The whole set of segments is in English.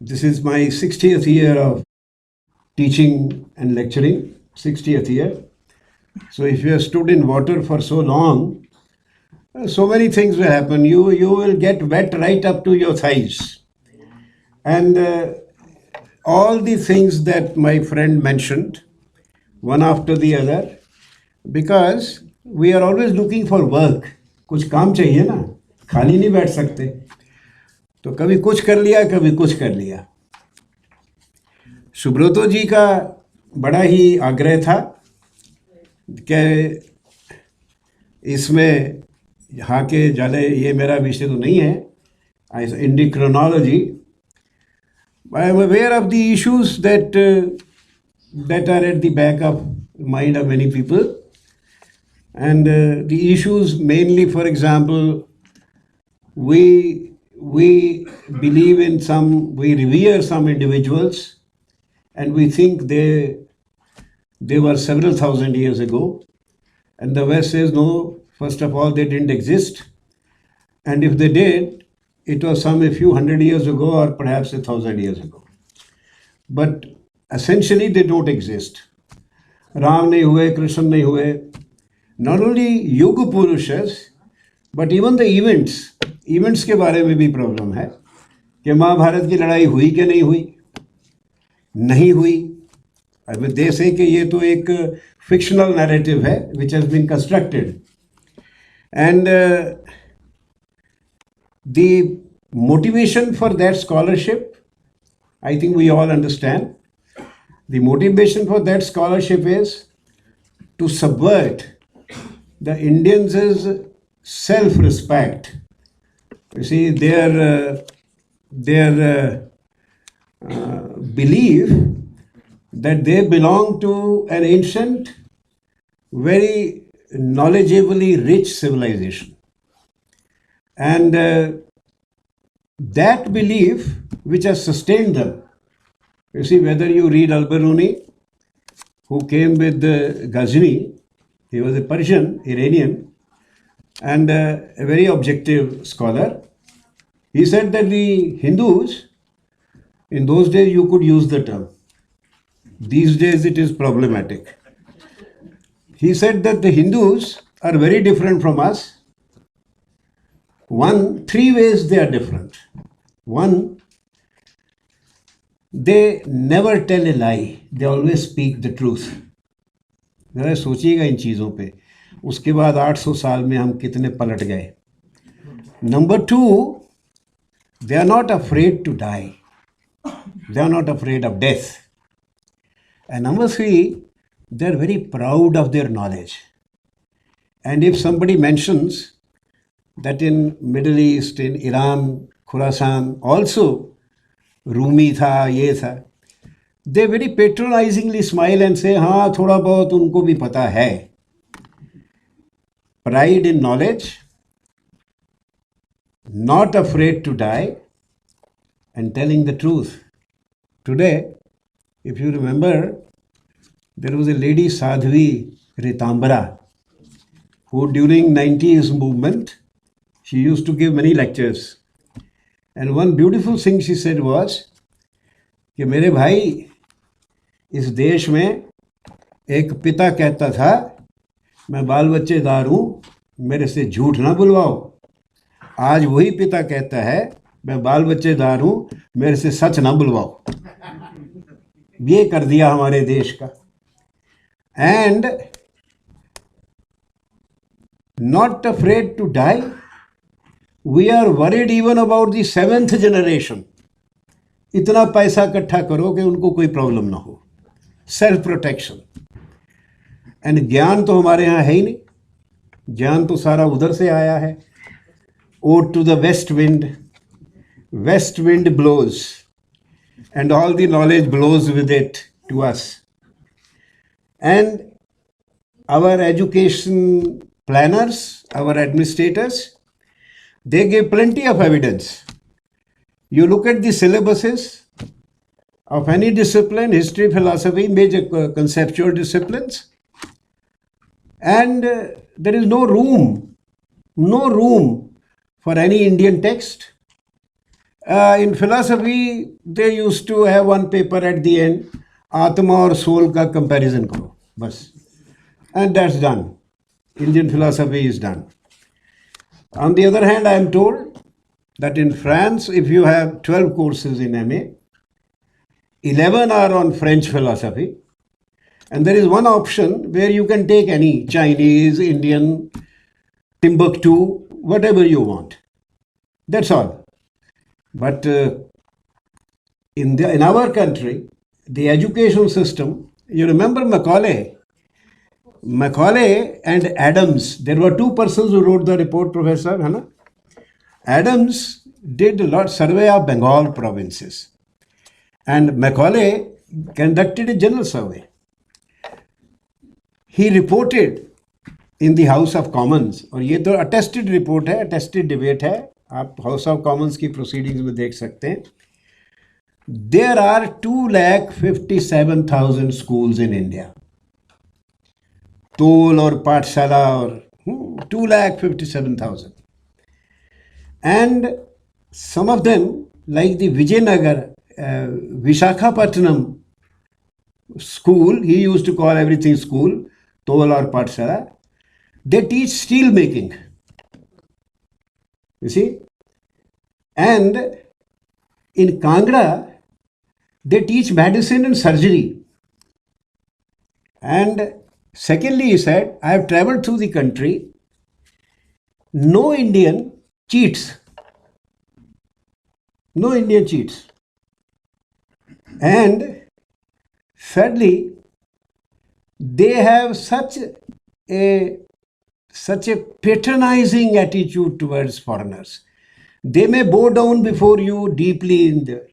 This is my 60th year of teaching and lecturing, 60th year. So if you have stood in water for so long, so many things will happen. You will get wet right up to your thighs. And all the things that my friend mentioned, one after the other, because we are always looking for work. कुछ काम चाहिए ना, खाली नहीं बैठ सकते. तो कभी कुछ कर लिया, कभी कुछ कर लिया. सुब्रतो जी का बड़ा ही आग्रह था कि इसमें यहाँ के जाले, ये मेरा विषय तो नहीं है, endocrinology. I am aware of the issues that are at the back of mind of many people, and the issues mainly, for example, we believe in some, we revere some individuals, and we think they were several thousand years ago, and the West says no. First of all, they didn't exist, and if they did, it was some a few hundred years ago or perhaps 1,000 years ago. But essentially, they don't exist. Ram nahi hue, Krishna nahi hue. Not only Yuga Purushas, but even the events. Events के बारे में भी problem है कि महाभारत की लड़ाई हुई कि नहीं हुई, नहीं हुई. अब दे से कि ये तो एक फिक्शनल नैरेटिव है which has been constructed. And the motivation for that scholarship, I think we all understand. The motivation for that scholarship is to subvert the Indians' self-respect. You see, their belief that they belong to an ancient, very knowledgeably rich civilization. And that belief which has sustained them. You see, whether you read Al-Biruni, who came with Ghazni, he was a Persian, Iranian, and a very objective scholar. He said that the Hindus, in those days you could use the term. These days it is problematic. He said that the Hindus are very different from us. Three ways they are different. One, they never tell a lie. They always speak the truth. जरा सोचिएगा इन चीज़ों पे. उसके बाद 800 साल में हम कितने पलट गए. Number two, they are not afraid to die. They are not afraid of death. And number three, they are very proud of their knowledge. And if somebody mentions that in Middle East, in Iran, Khurasan, also Rumi tha, ye tha, they very patronizingly smile and say, हाँ थोड़ा बहुत उनको भी पता है. Pride in knowledge, not afraid to die, and telling the truth. Today, if you remember, there was a lady Sadhvi Ritambara who during 90s movement, she used to give many lectures. And one beautiful thing she said was कि मेरे भाई, इस देश में एक पिता कहता था मैं बाल बच्चेदार हूँ, मेरे से झूठ ना बुलवाओ. आज वही पिता कहता है मैं बाल बच्चेदार हूँ, मेरे से सच ना बुलवाओ. ये कर दिया हमारे देश का. And not afraid to die, we are worried even about the 7th generation. इतना पैसा इकट्ठा करो कि उनको कोई प्रॉब्लम ना हो. Self protection. एंड ज्ञान तो हमारे यहाँ है ही नहीं. ज्ञान तो सारा उधर से आया है. Ode to the west wind blows, and all the knowledge blows with it to us. And our education planners, our administrators, they give plenty of evidence. You look at the syllabuses of any discipline, history, philosophy, major conceptual disciplines, and there is no room for any Indian text. In philosophy, they used to have one paper at the end, आत्मा और soul का comparison करो, बस. And that's done. Indian philosophy is done. On the other hand, I am told that in France, if you have 12 courses in MA, 11 are on French philosophy, and there is one option where you can take any Chinese, Indian, Timbuktu, whatever you want. That's all. But in our country, the education system, you remember Macaulay and Adams. There were two persons who wrote the report, Professor. है ना? Adams did a lot survey of Bengal provinces, and Macaulay conducted a general survey. He reported in the House of Commons, और ये तो attested report है, attested debate है, आप House of Commons की proceedings में देख सकते हैं. There are 2,57,000 schools in India. Tol or Pathshala or 2,57,000. And some of them, like the Vijayanagar, Vishakhapatnam school, he used to call everything school, Tol or Pathshala, they teach steel making. You see? And in Kangra, they teach medicine and surgery. And secondly, he said, I have traveled through the country. No Indian cheats. No Indian cheats. And thirdly, they have such a patronizing attitude towards foreigners. They may bow down before you deeply in there,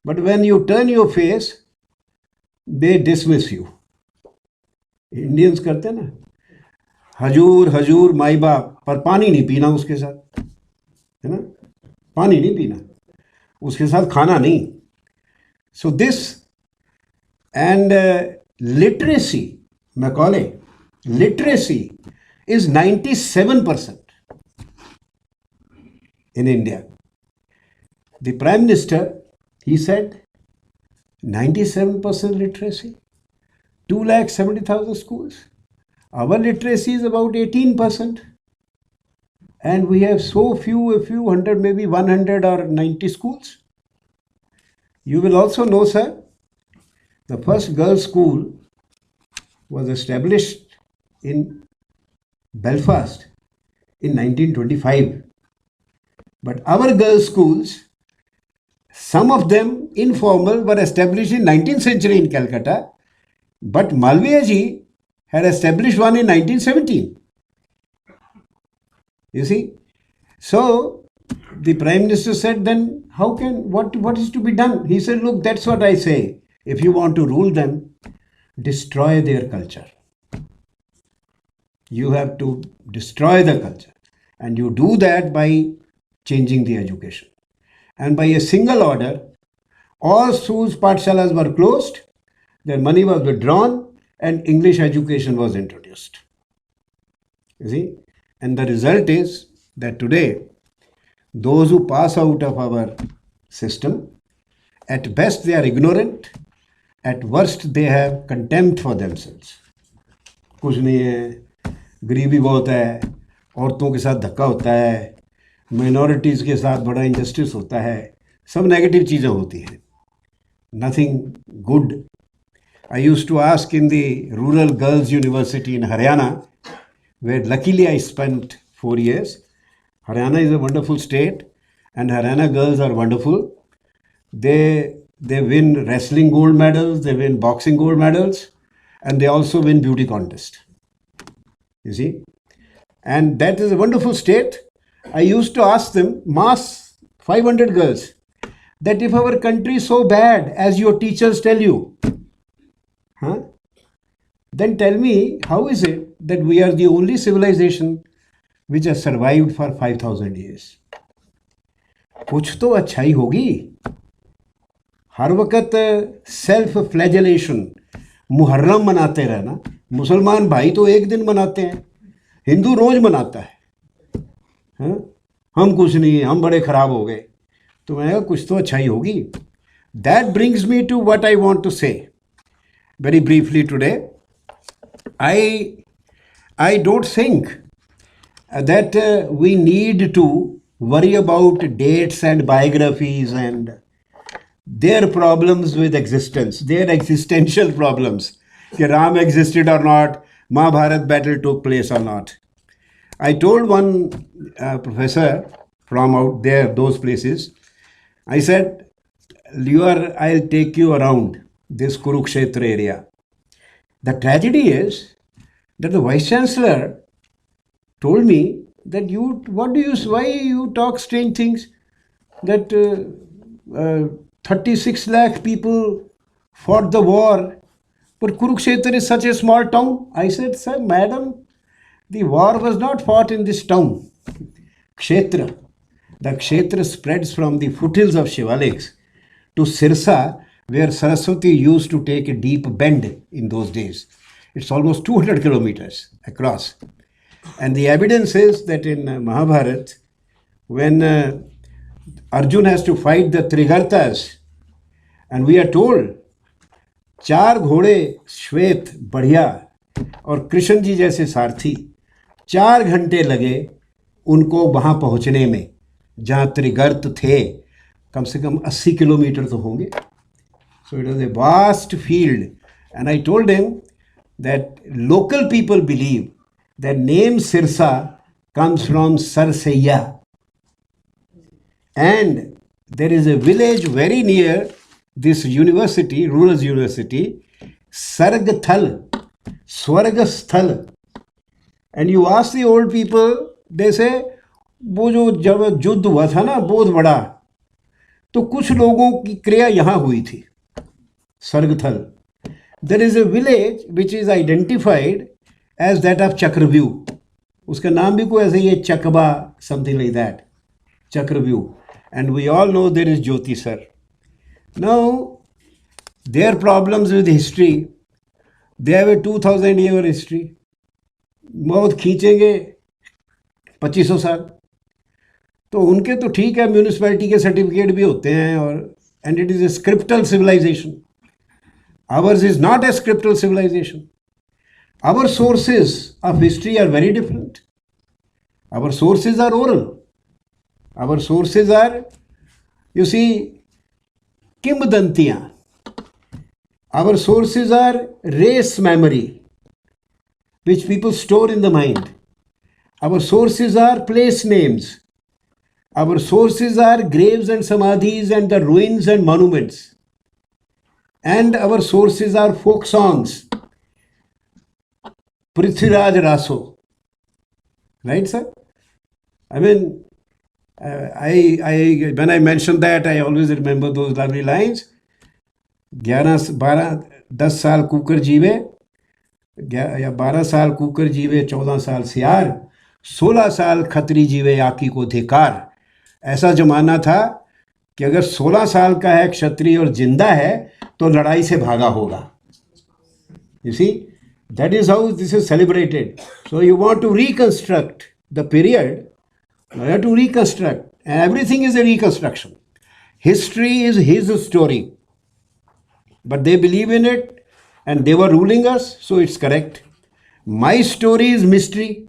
but when you turn your face, they dismiss you. Indians करते हैं ना, हजूर हजूर माई बाप, पर पानी नहीं पीना उसके साथ, है ना, पानी नहीं पीना उसके साथ, खाना नहीं. So this and literacy, Macaulay, literacy is 97% in India. The Prime Minister, he said 97% literacy, 2,70,000 schools. Our literacy is about 18%. And we have so few, a few hundred, maybe 100 or 90 schools. You will also know, sir, the first girls' school was established in Belfast in 1925. But our girls' schools, some of them informal, were established in 19th century in Calcutta. But Malviya ji had established one in 1917. You see? So the Prime Minister said, then what is to be done? He said, look, that's what I say. If you want to rule them, destroy their culture. You have to destroy the culture. And you do that by changing the education. And by a single order, all schools, pathshalas were closed, their money was withdrawn, and English education was introduced. You see? And the result is that today, those who pass out of our system, at best they are ignorant, at worst they have contempt for themselves. कुछ नहीं है, गरीबी बहुत है, औरतों के साथ धक्का होता है, minorities के साथ बड़ा injustice होता है, सब negative चीज़ें होती हैं. Nothing good. I used to ask in the Rural Girls University in Haryana, where luckily I spent 4 years. Haryana is a wonderful state, and Haryana girls are wonderful. They win wrestling gold medals, they win boxing gold medals, and they also win beauty contest. You see? And that is a wonderful state. I used to ask them, mass 500 girls, that if our country is so bad as your teachers tell you, then tell me, how is it that we are the only civilization which has survived for 5,000 years? कुछ तो अच्छाई होगी. हर वक्त self फ्लैजेलेशन, Muharram मनाते रहना. मुसलमान भाई तो एक दिन मनाते हैं, हिंदू रोज मनाता है. हम कुछ नहीं है, हम बड़े खराब हो गए. तो मैंने कहा कुछ तो अच्छाई होगी. That brings me to what I want to say very briefly today. I don't think that we need to worry about dates and biographies and their problems with existence, their existential problems. कि Ram existed or not, Mahabharat battle took place or not. I told one professor from out there, those places, I said, I'll take you around this Kurukshetra area. The tragedy is that the vice chancellor told me that why you talk strange things, that 36 lakh people fought the war, but Kurukshetra is such a small town. I said, sir, madam, the war was not fought in this town. Kshetra. The Kshetra spreads from the foothills of Shivaliks to Sirsa, where Saraswati used to take a deep bend in those days. It's almost 200 kilometers across. And the evidence is that in Mahabharata, when Arjun has to fight the Trigartas, and we are told, 4 घोड़े श्वेत बढ़िया और कृष्ण जी जैसे सारथी 4 घंटे लगे उनको वहाँ पहुँचने में, जहाँ त्रिगर्त थे. कम से कम 80 किलोमीटर तो होंगे. So it was a vast field. And I told him that local people believe that name Sirsa comes from Sarsaiya. And there is a village very near this university, rural university, Sargathal, Swargasthal. And you ask the old people, they say, वो जो जब युद्ध हुआ था ना बहुत बड़ा, तो कुछ लोगों की क्रिया यहाँ हुई थी, Sargathal. There is a village which is identified as that of Chakravyuh. उसका नाम भी कोई ऐसे ही है, Chakba, something like that, Chakravyuh. And we all know there is Jyoti sir. Now, their problems with history, they have a 2000-year history. बहुत खींचेंगे 2500 साल. तो उनके तो ठीक है, म्यूनिसिपैलिटी के सर्टिफिकेट भी होते हैं, और and it is a scriptural civilization. Ours is not a scriptural civilization. Our sources of history are very different. Our sources are oral. Our sources are, you see, Kimdantiyan. Our sources are race memory, which people store in the mind. Our sources are place names. Our sources are graves and samadhis and the ruins and monuments. And our sources are folk songs. Prithviraj Raso. Right, sir? I mean, when I mention that, I always remember those lovely lines. 11, 12, 10 साल cooker जीवे, या 12 साल cooker जीवे, 14 साल सियार, 16 साल खत्री जीवे, आकी को धिकार. ऐसा जमाना था कि अगर 16 साल का है क्षत्रिय और जिंदा है तो लड़ाई से भागा होगा. You see, that is how this is celebrated. So you want to reconstruct the period, you have to reconstruct. And everything is a reconstruction. History is his story. But they believe in it and they were ruling us, so it's correct. My story is mystery,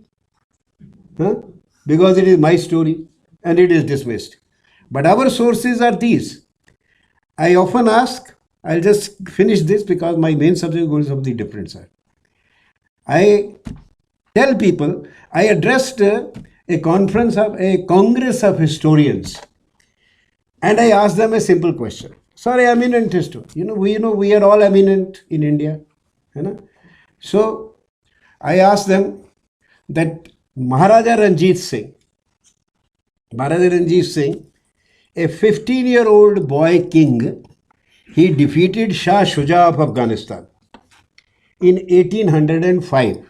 because it is my story and it is dismissed. But our sources are these. I often ask, I'll just finish this because my main subject is going to be something different, sir. I tell people, I addressed a congress of historians, and I asked them a simple question. Sorry, eminent historian. We are all eminent in India. So I asked them that Maharaja Ranjit Singh, a 15-year-old boy king, he defeated Shah Shuja of Afghanistan in 1805.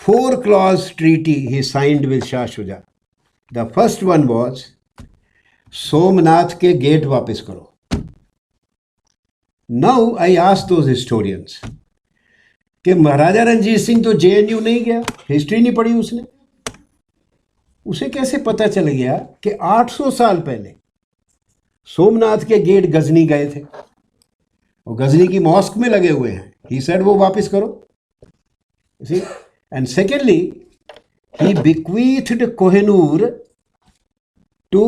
4-clause treaty he signed with Shah Shuja. The first one was, Somnath ke gate वापस करो. Now I ask those historians कि महाराजा रंजीत सिंह तो JNU नहीं गया, history नहीं पढ़ी उसने. उसे कैसे पता चल गया कि 800 साल पहले सोमनाथ के गेट गजनी गए थे और गजनी की मॉस्क में लगे हुए हैं? ही सेड वो वापस करो। See, and secondly he bequeathed Kohinoor to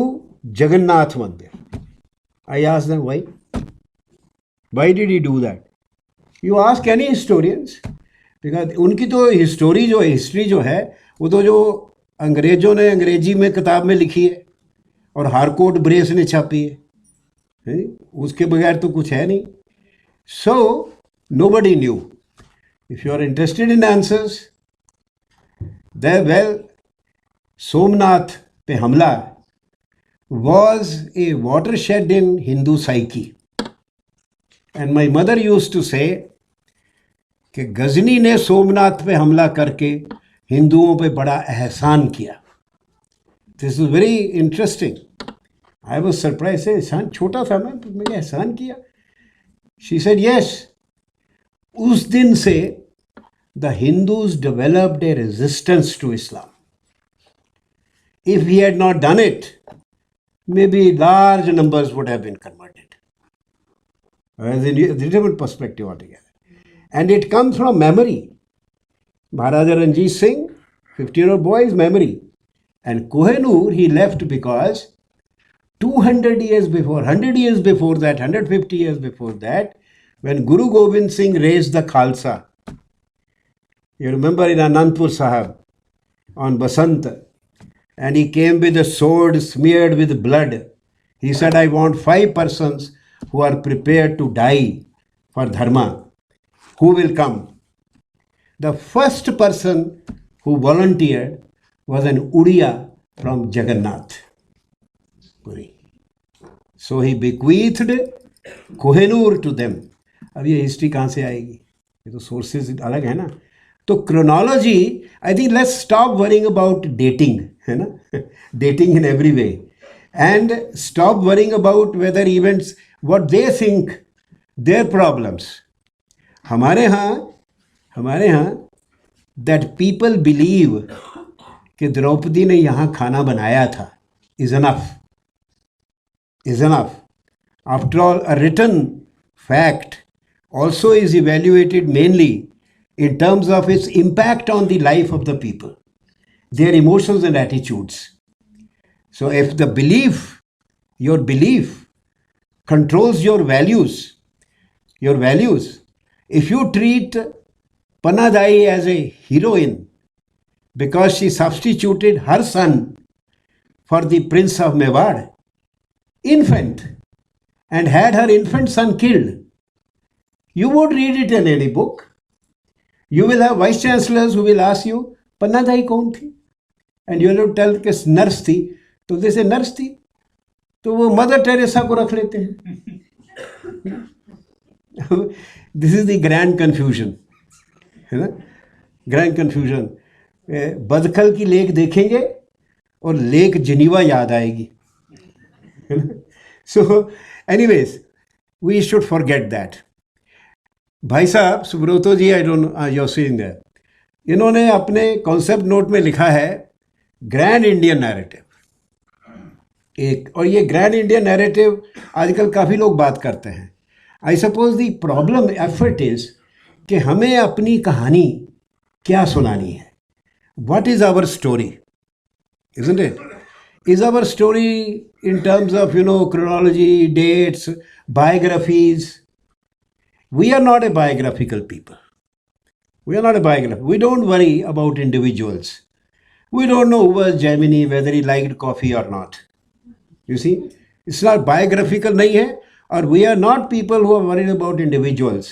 Jagannath मंदिर। I asked them why? Why did he do that? You ask any historians, because उनकी तो हिस्ट्री जो है वो तो जो अंग्रेजों ने अंग्रेजी में किताब में लिखी है और हारकोट ब्रेस ने छापी है, उसके बगैर तो कुछ है नहीं। सो nobody knew. If you are interested in answers, there, well, Somnath पे हमला was a watershed in Hindu psyche. And my mother used to say कि गजनी ने सोमनाथ पे हमला करके हिंदुओं पे बड़ा एहसान किया। This is very interesting. I was surprise. एहसान छोटा था, मैंने एहसान किया? She said yes. उस दिन से the Hindus developed a resistance to Islam. If he had not done it, maybe large numbers would have been converted. As a different perspective altogether. And it comes from memory. Maharaja Ranjit Singh, 15-year-old boy's memory. And Kohinoor he left because 200 years before, 100 years before that, 150 years before that, when Guru Gobind Singh raised the Khalsa, you remember in Anandpur Sahib on Basant, and he came with a sword smeared with blood. He said, I want 5 persons who are prepared to die for dharma. Who will come? The first person who volunteered was an Uriya from Jagannath Puri. So he bequeathed Kohinoor to them. अब ये history कहाँ से आएगी? ये तो sources अलग है ना। तो chronology, I think let's stop worrying about dating, है ना, dating in every way, and stop worrying about whether events what they think their problems. हमारे यहाँ दैट पीपल बिलीव कि द्रौपदी ने यहाँ खाना बनाया था is enough. After all, a written fact also is evaluated mainly in terms of its impact on the life of the people, their emotions and attitudes. So if the belief, your belief controls your values, if you treat Panadai as a heroine because she substituted her son for the Prince of Mewar, infant, and had her infant son killed, you won't read it in any book. You will have vice chancellors who will ask you, Pannadai कौन थी? And you will tell कि nurse थी, तो जैसे nurse थी तो वो mother Teresa को रख लेते हैं। This is the grand confusion, है ना, ग्रैंड कन्फ्यूजन। बदखल की लेक देखेंगे और लेक जिनीवा याद आएगी। So anyways, we should forget that. भाई साहब Subrato ji, I don't know you are seeing that, इन्होंने अपने कॉन्सेप्ट नोट में लिखा है ग्रैंड इंडियन नैरेटिव एक, और ये ग्रैंड इंडियन नैरेटिव आजकल काफ़ी लोग बात करते हैं। I suppose the problem effort is कि हमें अपनी कहानी क्या सुनानी है। What is our story, isn't it? Is our story in terms of chronology, dates, biographies? We are not a biographical people. We don't worry about individuals. We don't know who was Gemini, whether he liked coffee or not. You see, it's not biographical nahi hai, or we are not people who are worried about individuals.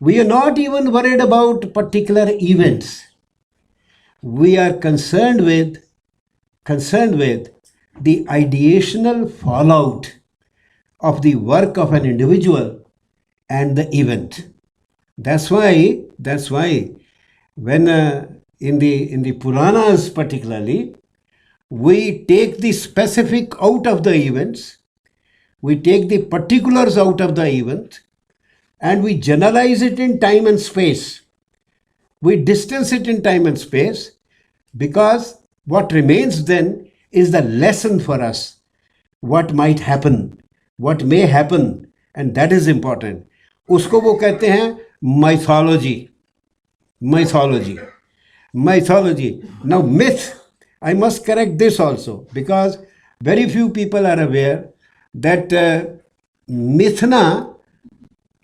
We are not even worried about particular events. We are concerned with the ideational fallout of the work of an individual and the event. That's why when in the Puranas particularly, we take the specific out of the events, we take the particulars out of the event, and we generalize it in time and space. We distance it in time and space because what remains then is the lesson for us. What might happen, what may happen, and that is important. उसको वो कहते हैं mythology. Mythology. Mythology. Now, myth, I must correct this also because very few people are aware that mithna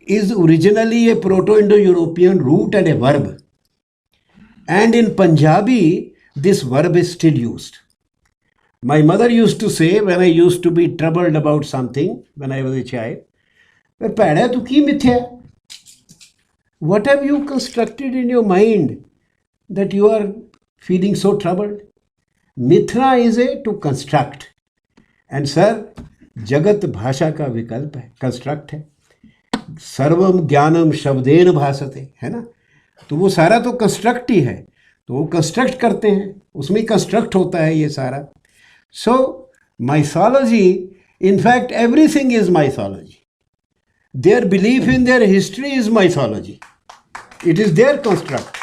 is originally a Proto-Indo-European root and a verb. And in Punjabi, this verb is still used. My mother used to say when I used to be troubled about something when I was a child, "Paida tu ki mithya? What have you constructed in your mind that you are feeling so troubled?" Mithra is a to construct. And sir, जगत भाषा का विकल्प है, construct है. सर्वम ज्ञानम शब्देन भासते, है ना. तो वो सारा तो कंस्ट्रक्ट ही है, तो वो कंस्ट्रक्ट करते हैं, उसमें कंस्ट्रक्ट होता है ये सारा. So mythology, in fact everything is mythology. Their belief in their history is mythology. It is their construct.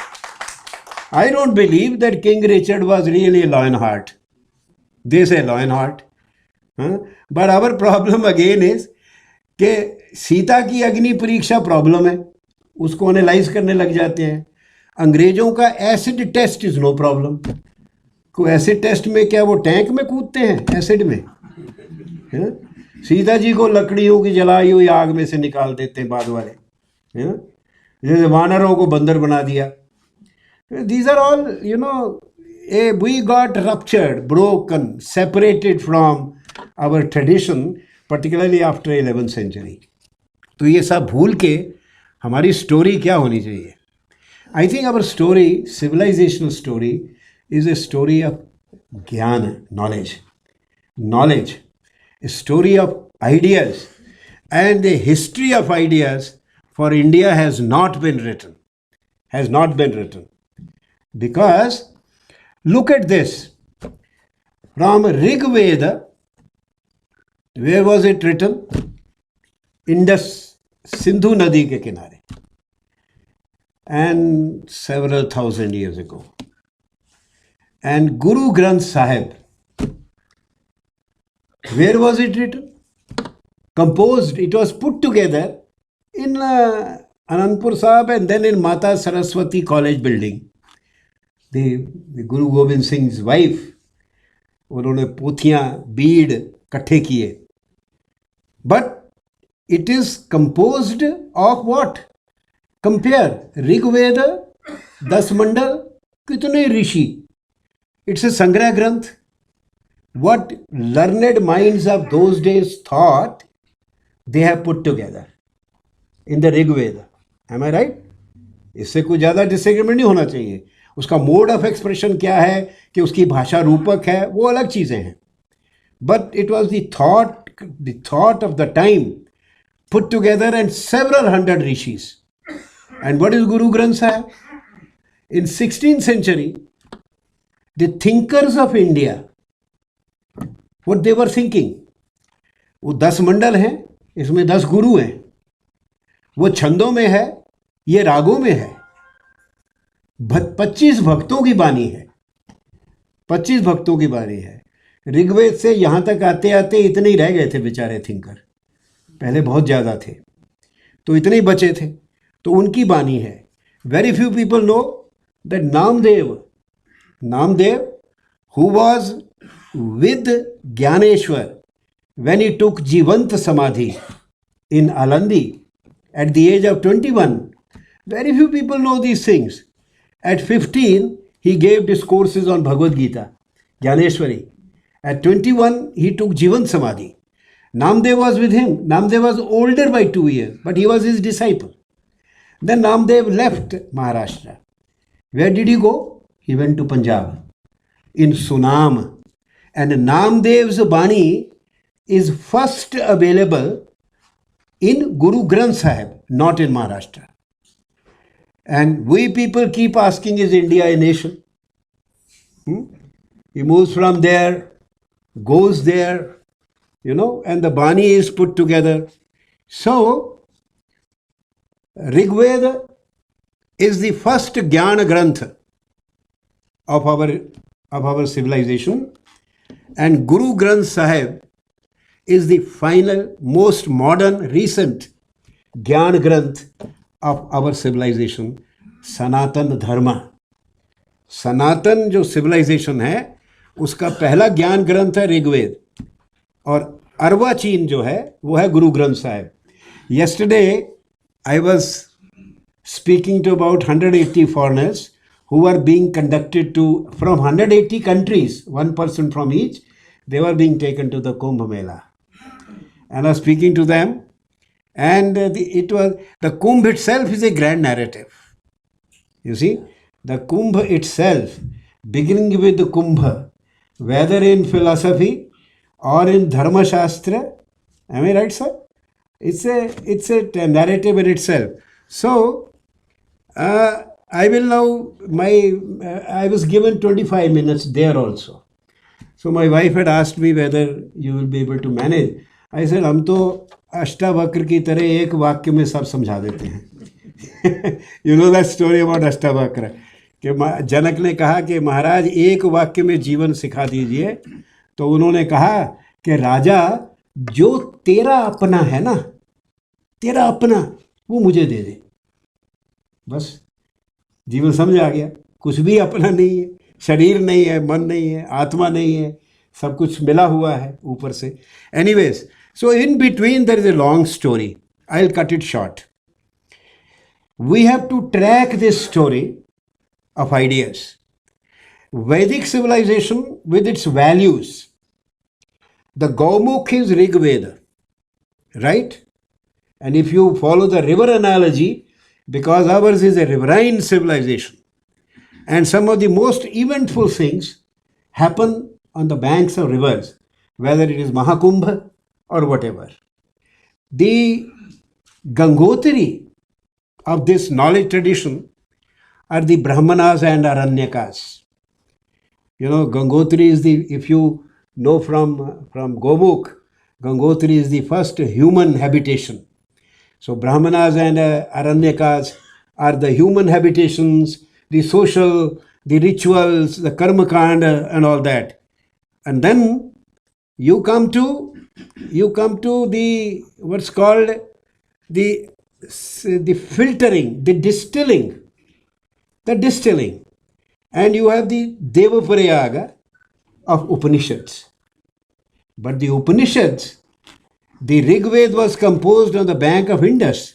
I don't believe that King Richard was really a Lionheart. They say Lionheart. But our problem again is कि सीता की अग्नि परीक्षा problem है, उसको analyse करने लग जाते हैं. अंग्रेजों का acid test is no problem. को एसिड टेस्ट में क्या वो टैंक में कूदते हैं एसिड में? सीता जी को लकड़ियों की जलाई हुई आग में से निकाल देते हैं बाद वाले, है ना. जैसे वानरों को बंदर बना दिया. These are all, we got ruptured, broken, separated from our tradition, particularly after 11th century. तो ये सब भूल के हमारी स्टोरी क्या होनी चाहिए? I think our story, civilizational story, is a story of ज्ञान, knowledge, a story of ideas, and the history of ideas for India has not been written. Because look at this. From Rig Veda, where was it written? Indus, Sindhu Nadi ke kinare. And several thousand years ago. And Guru Granth Sahib, where was it written? Composed, it was put together in Anandpur Sahib and then in Mata Saraswati College building. The Guru Gobind Singh's wife, उन्होंने पोथियाँ बीड इकट्ठे किए. But it is composed of what? Compare Rig Veda, 10 मंडल, कितने ऋषि. It's a Sangrah Granth. What learned minds of those days thought, they have put together in the Rig Veda. Am I right? इससे कोई ज़्यादा disagreement नहीं होना चाहिए. उसका mode of expression क्या है कि उसकी भाषा रूपक है, वो अलग चीज़ें हैं. But it was the thought of the time put together and several hundred rishis. And what is Guru Granth साहब? इन 16th century, the thinkers of India, what they were thinking, वो 10 मंडल हैं, इसमें 10 गुरु हैं. वो छंदों में है, ये रागों में है. 25 भक्तों की बानी है. 25 भक्तों की बानी है. ऋग्वेद से यहाँ तक आते आते इतने ही रह गए थे बेचारे थिंकर. पहले बहुत ज़्यादा थे, तो इतने ही बचे थे, तो उनकी बानी है. Very few people know that Namdev who was with Dnyaneshwar when he took Jivant Samadhi in Alandi at the age of 21. Very few people know these things. At 15, he gave discourses on Bhagavad Gita, Jnaneshwari. At 21, he took Jivant Samadhi. Namdev was with him. Namdev was older by 2 years, but he was his disciple. Then Namdev left Maharashtra. Where did he go? He went to Punjab, in Sunam. And Namdev's Bani is first available in Guru Granth Sahib, not in Maharashtra. And we people keep asking, is India a nation? He moves from there, goes there, and the Bani is put together. So, Rig Veda is the first Jnana Granth of our of our civilization, and Guru Granth Sahib is the final, most modern, recent Gyan Granth of our civilization, Sanatan Dharma. सनातन जो civilisation है उसका पहला ज्ञान ग्रंथ है ऋग्वेद, और अर्वाचीन जो है वो है Guru Granth Sahib. Yesterday I was speaking to about 180 foreigners who were being conducted to from 180 countries, one person from each. They were being taken to the Kumbh Mela, and I was speaking to them, and the Kumbh itself is a grand narrative. You see, the Kumbh itself, beginning with the Kumbh, whether in philosophy or in Dharma Shastra, am I right, sir? It's a narrative in itself. So, I will now, I was given 25 minutes there also. So my wife had asked me whether you will be able to manage. I said, हम तो अष्टावक्र की तरह एक वाक्य में सब समझा देते हैं. You know that story about Ashtavakra, कि जनक ने कहा कि महाराज एक वाक्य में जीवन सिखा दीजिए. तो उन्होंने कहा कि राजा, जो तेरा अपना है ना, तेरा अपना, वो मुझे दे दे. बस जीवन समझ आ गया. कुछ भी अपना नहीं है, शरीर नहीं है, मन नहीं है, आत्मा नहीं है, सब कुछ मिला हुआ है ऊपर से. Anyways, so in between there is a long story. I will cut it short. We have to track this story of ideas. Vedic civilization with its values. The Gaumukh is Rig Veda, right? And if you follow the river analogy, because ours is a riverine civilization, and some of the most eventful things happen on the banks of rivers, whether it is Mahakumbha or whatever. The Gangotri of this knowledge tradition are the Brahmanas and Aranyakas. You know, Gangotri is if you know from Gomukh, Gangotri is the first human habitation. So Brahmanas and Aranyakas are the human habitations, the social, the rituals, the karma kanda and all that. And then you come to the what's called the filtering, the distilling, and you have the Devaprayaga of Upanishads. But the Upanishads, the Rig Veda was composed on the bank of Indus.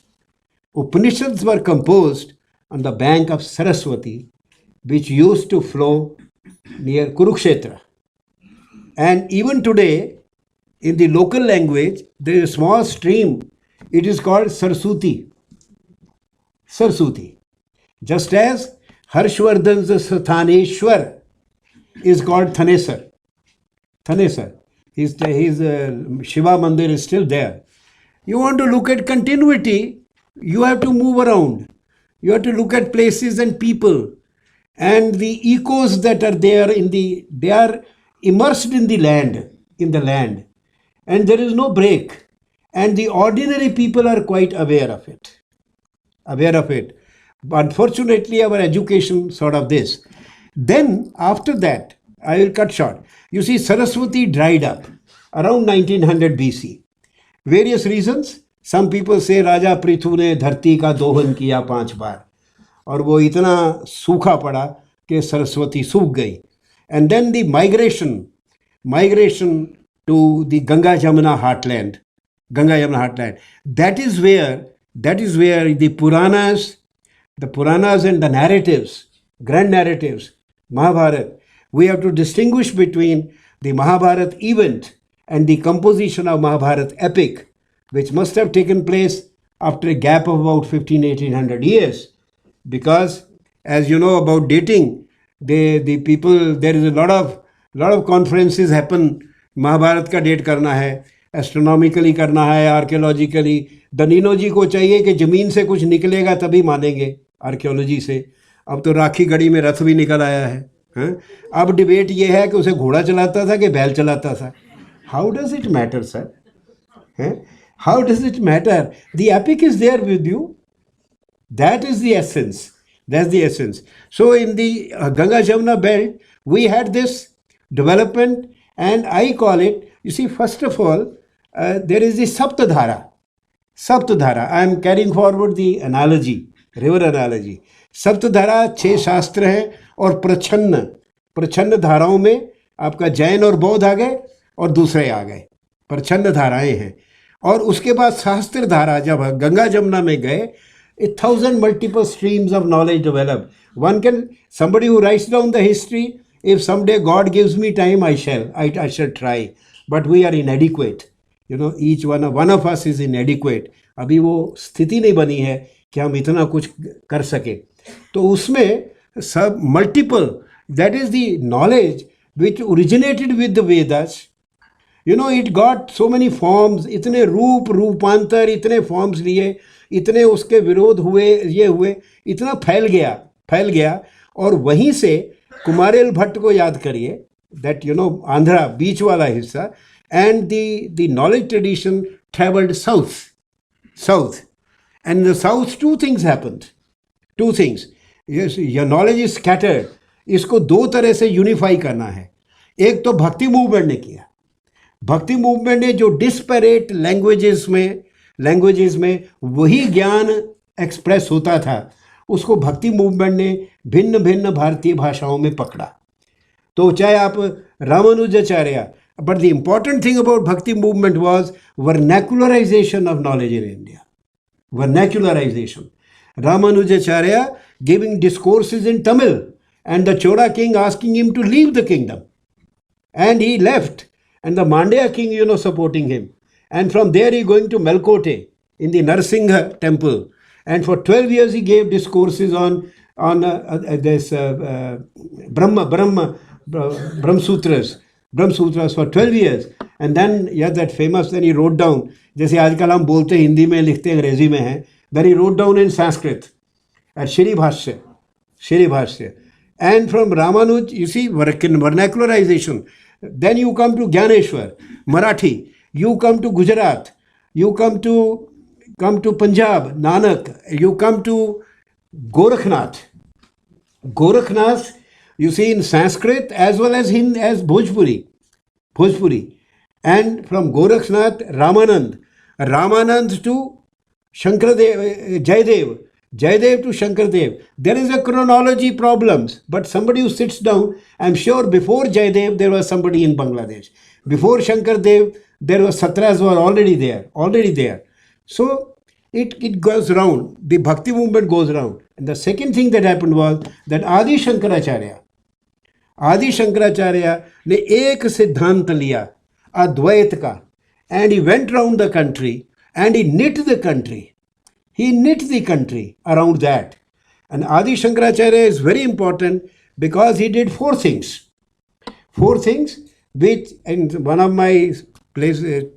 Upanishads were composed on the bank of Saraswati, which used to flow near Kurukshetra. And even today, in the local language, there is a small stream. It is called Sarsuti. Sarsuti. Just as Harshvardhan's Sthaneshwar is called Thanesar. Thanesar. His Shiva Mandir is still there. You want to look at continuity, you have to move around. You have to look at places and people. And the ecos that are there they are immersed in the land. And there is no break. And the ordinary people are quite aware of it. Unfortunately, our education sort of this. Then, after that, I will cut short. You see, Saraswati dried up around 1900 BC. Various reasons. Some people say Raja Prithu ने धरती का दोहन किया 5 बार, और वो इतना सूखा पड़ा कि सरस्वती सूख गई. And then the migration to the Ganga Yamuna heartland. That is where the Puranas and the narratives, grand narratives, Mahabharata, we have to distinguish between the Mahabharata event and the composition of Mahabharata epic, which must have taken place after a gap of about 1800 years. Because, as you know about dating, the people, there is a lot of conferences happen. Mahabharat का date करना है, astronomically करना है, archaeologically. दनीनो जी को चाहिए कि ज़मीन से कुछ निकलेगा तभी मानेंगे आर्कियोलॉजी से. अब तो राखी गढ़ी में रथ भी निकल आया है. अब डिबेट ये है कि उसे घोड़ा चलाता था कि बैल चलाता था. How does it matter sir? How does it matter? The epic is there with you. That is the essence. That's the essence. So in the Ganga Jamuna belt, we had this development, and I call it, you see, first of all, there is the Saptadhara. Saptadhara. I am carrying forward the analogy, river analogy. सप्तधारा 6 शास्त्र हैं और प्रच्छन्न प्रच्छन्न धाराओं में आपका जैन और बौद्ध आ गए और दूसरे आ गए, प्रच्छन्न धाराएं हैं. और उसके बाद शास्त्र धारा जब गंगा जमुना में गए, 1,000 multiple streams of knowledge develop. One can, somebody who writes down the history, if someday God gives me time, I shall try. But we are inadequate. You know, each one of us is inadequate. अभी वो स्थिति नहीं बनी है कि हम इतना कुछ कर सके. तो उसमें सब multiple, that is the knowledge which originated with the Vedas. You know, it got so many forms, इतने रूपांतर, इतने forms लिए, इतने उसके विरोध हुए, ये हुए, इतना फैल गया. और वहीं से कुमारेल भट्ट को याद करिए, that, you know, आंध्रा बीच वाला हिस्सा, and the knowledge tradition traveled south. And in the south, two things happened. Yes, your knowledge is scattered. इसको दो तरह से यूनिफाई करना है. एक तो भक्ति मूवमेंट ने किया. भक्ति मूवमेंट ने जो डिस्पैरेट लैंग्वेजेस में वही ज्ञान एक्सप्रेस होता था, उसको भक्ति मूवमेंट ने भिन्न भिन्न भारतीय भाषाओं में पकड़ा. तो चाहे आप Ramanujacharya, but the important thing about bhakti movement was vernacularization of knowledge in India. Vernacularization. Ramanujacharya giving discourses in Tamil, and the Chola king asking him to leave the kingdom, and he left, and the Mandya king, you know, supporting him. And from there he going to Melkote in the Narsingha temple, and for 12 years he gave discourses on this Brahma Sutras for 12 years. And then, yeah, that famous, then he wrote down, जैसे आजकल हम बोलते हैं हिंदी में, लिखते हैं अंग्रेजी में है, then he wrote down in Sanskrit at Shri Bhashya. And from Ramanuj, you see, vernacularization. Then you come to Gyaneshwar, Marathi. You come to Gujarat. You come to Punjab, Nanak. You come to Gorakhnath. You see, in Sanskrit as well as Bhojpuri. And from Gorakhnath, Ramanand to Shankardev, Jayadev to Shankardev. There is a chronology problems, but somebody who sits down, I'm sure before Jayadev there was somebody in Bangladesh. Before Shankardev there was Satras were already there. So it goes round, the bhakti movement goes round. And the second thing that happened was that Adi Shankaracharya ने एक सिद्धांत लिया अद्वैत का, and he went round the country and he knit the country around that. And Adi Shankaracharya is very important because he did four things which in one of my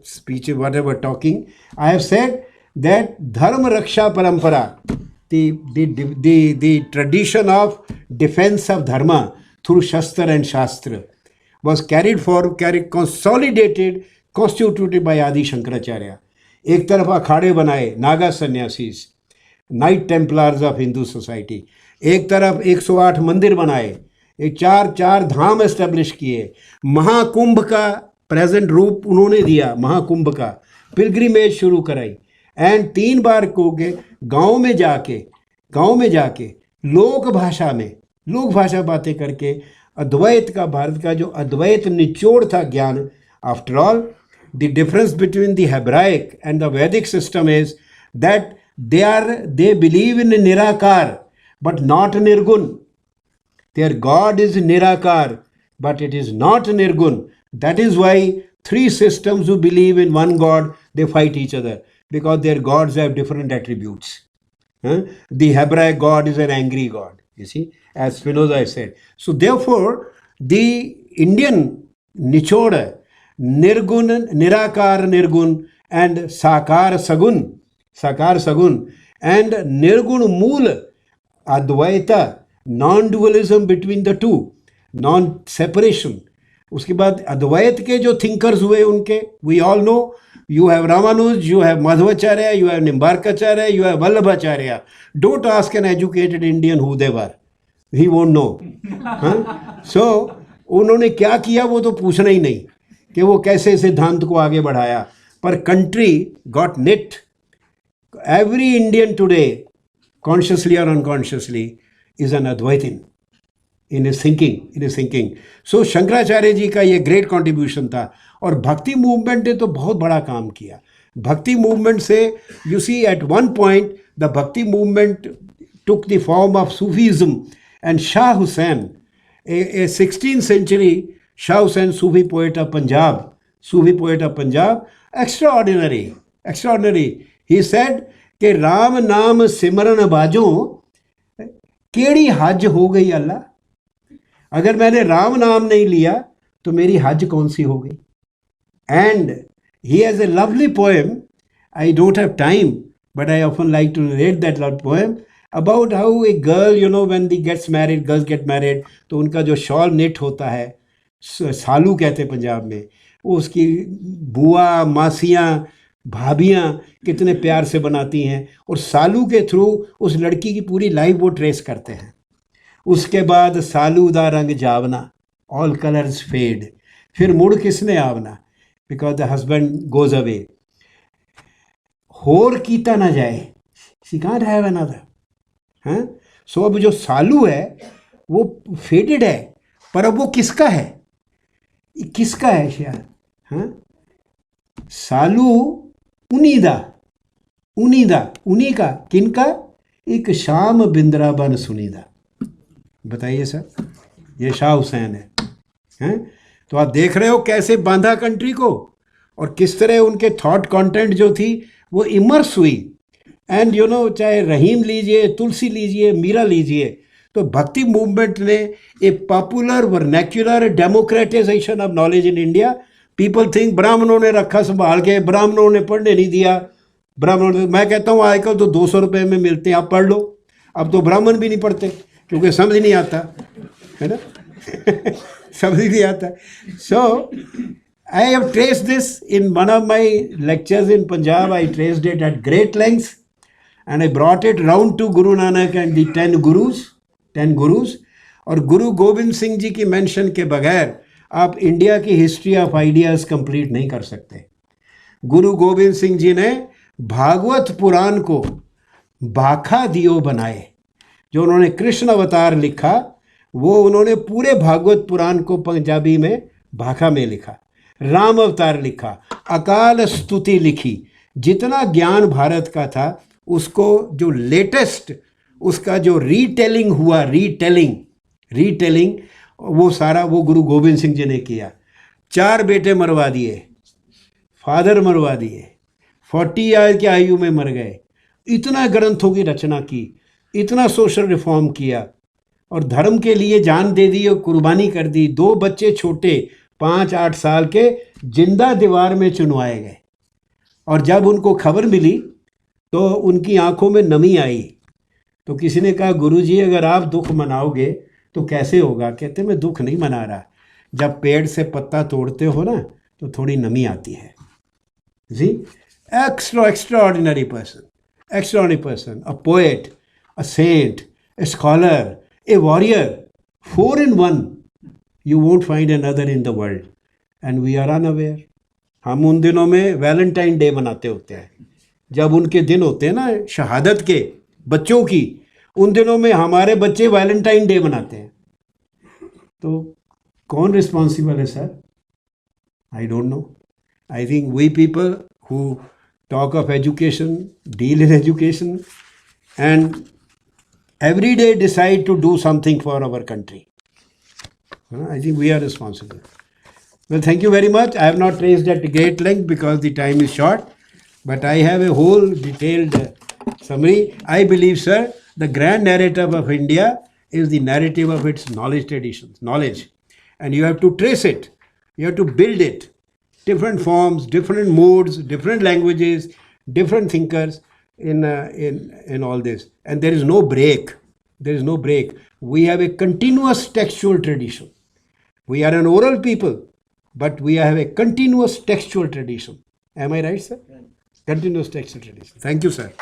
speeches, whatever talking, I have said that Dharma Raksha Parampara, the tradition of defense of Dharma through Shastra and Shastra, was consolidated, constituted by Adi Shankaracharya. एक तरफ अखाड़े बनाए, Naga sannyasis, night Templars of Hindu society. एक तरफ 108 मंदिर बनाए, एक चार धाम एस्टेब्लिश किए, महाकुंभ का प्रेजेंट रूप उन्होंने दिया, महाकुंभ का पिलग्रिमेज शुरू कराई. एंड 3 बार को के गाँव में जाके लोक भाषा बातें करके अद्वैत का, भारत का जो अद्वैत निचोड़ था ज्ञान. After all, the difference between the Hebraic and the Vedic system is that they believe in Nirakar but not Nirgun. Their God is Nirakar, but it is not Nirgun. That is why 3 systems who believe in one God, they fight each other, because their gods have different attributes. The Hebraic God is an angry God, you see, as Spinoza said. So therefore, the Indian Nichoda, Nirgun, Nirakar Nirgun, and Sakar Sagun, and Nirgun Mool, Advaita, non-dualism between the two, non-separation. उसके बाद अद्वैत के जो thinkers हुए उनके, we all know You have Ramanuj, you have Madhvacharya, you have Nimbarkacharya, you have Vallabhacharya. Don't ask an educated Indian who they were. He won't know. हाँ? So, उन्होंने क्या किया वो तो पूछना ही नहीं कि वो कैसे सिद्धांत को आगे बढ़ाया. पर country got knit. Every Indian today, consciously or unconsciously, is an Advaitin. In his thinking. So Shankaracharya ji का ये ग्रेट कॉन्ट्रीब्यूशन था. और भक्ति मूवमेंट ने तो बहुत बड़ा काम किया. भक्ति मूवमेंट से you see at one point the bhakti movement took the form of Sufism and Shah Hussain a 16th century Shah Hussain Sufi poet of Punjab extraordinary he said कि राम नाम सिमरन बाजो केड़ी हज हो गई अल्लाह. अगर मैंने राम नाम नहीं लिया तो मेरी हज कौन सी हो गई. And he has a lovely poem. I don't have time but I often like to read that love poem about how a girl you know when the girls get married तो उनका जो शॉल निट होता है सालू कहते हैं पंजाब में, वो उसकी बुआ मासियाँ भाभियाँ कितने प्यार से बनाती हैं और सालू के थ्रू उस लड़की की पूरी लाइफ वो ट्रेस करते हैं. उसके बाद सालू दा रंग जावना, ऑल कलर्स फेड, फिर मुड़ किसने आवना because the husband goes away. होर कीता ना जाए, शी कांट हैव अनदर. हाँ, सो अब जो सालू है वो फेडेड है, पर अब वो किसका है शायद. हाँ, सालू उन्हीं का किनका, एक शाम बिंद्रा बन सुनीदा. बताइए सर, ये शाह हुसैन है. हैं, तो आप देख रहे हो कैसे बांधा कंट्री को और किस तरह उनके थॉट कंटेंट जो थी वो इमर्स हुई. एंड यू नो, चाहे रहीम लीजिए, तुलसी लीजिए, मीरा लीजिए, तो भक्ति मूवमेंट ने ए popular vernacular democratisation of knowledge in India. People think ब्राह्मणों ने रखा संभाल के, ब्राह्मणों ने पढ़ने नहीं दिया. मैं कहता हूँ आजकल तो 200 रुपये में मिलते हैं, आप पढ़ लो. अब तो ब्राह्मण भी नहीं पढ़ते क्योंकि समझ नहीं आता है ना. समझ नहीं आता. So I have traced this in one of my lectures in Punjab. I traced it at great lengths and I brought it round to Guru Nanak and the 10 gurus. और गुरु गोविंद सिंह जी की मेंशन के बगैर आप इंडिया की हिस्ट्री ऑफ आइडियाज़ कंप्लीट नहीं कर सकते. गुरु गोविंद सिंह जी ने भागवत पुराण को भाखा दियो बनाए. जो उन्होंने कृष्ण अवतार लिखा वो उन्होंने पूरे भागवत पुराण को पंजाबी में भाखा में लिखा. राम अवतार लिखा, अकाल स्तुति लिखी. जितना ज्ञान भारत का था उसको जो लेटेस्ट उसका जो रीटेलिंग हुआ, रीटेलिंग वो सारा वो गुरु गोविंद सिंह जी ने किया. 4 बेटे मरवा दिए, फादर मरवा दिए, 40 ईयर की आयु में मर गए. इतना ग्रंथों की रचना की, इतना सोशल रिफॉर्म किया और धर्म के लिए जान दे दी और कुर्बानी कर दी. 2 बच्चे छोटे 5-8 साल के जिंदा दीवार में चुनवाए गए. और जब उनको खबर मिली तो उनकी आंखों में नमी आई. तो किसी ने कहा, गुरुजी अगर आप दुख मनाओगे तो कैसे होगा. कहते मैं दुख नहीं मना रहा, जब पेड़ से पत्ता तोड़ते हो ना तो थोड़ी नमी आती है. जी, extraordinary person, a poet, a saint, a scholar, a warrior, 4 in 1. You won't find another in the world. And we are unaware. हम उन दिनों में वैलेंटाइन डे मनाते होते हैं, जब उनके दिन होते हैं ना शहादत के बच्चों की, उन दिनों में हमारे बच्चे वैलेंटाइन डे मनाते हैं. तो कौन रिस्पॉन्सिबल है sir? I don't know. I think we people who talk of education, deal in education, and every day decide to do something for our country. I think we are responsible. Well, thank you very much. I have not traced at great length because the time is short, but I have a whole detailed summary. I believe, sir, the grand narrative of India is the narrative of its knowledge traditions, and you have to trace it. You have to build it. Different forms, different modes, different languages, different thinkers in all this. And there is no break. We have a continuous textual tradition. We are an oral people, but we have a continuous textual tradition. Am I right, sir? Continuous textile tradition. Thank you, sir.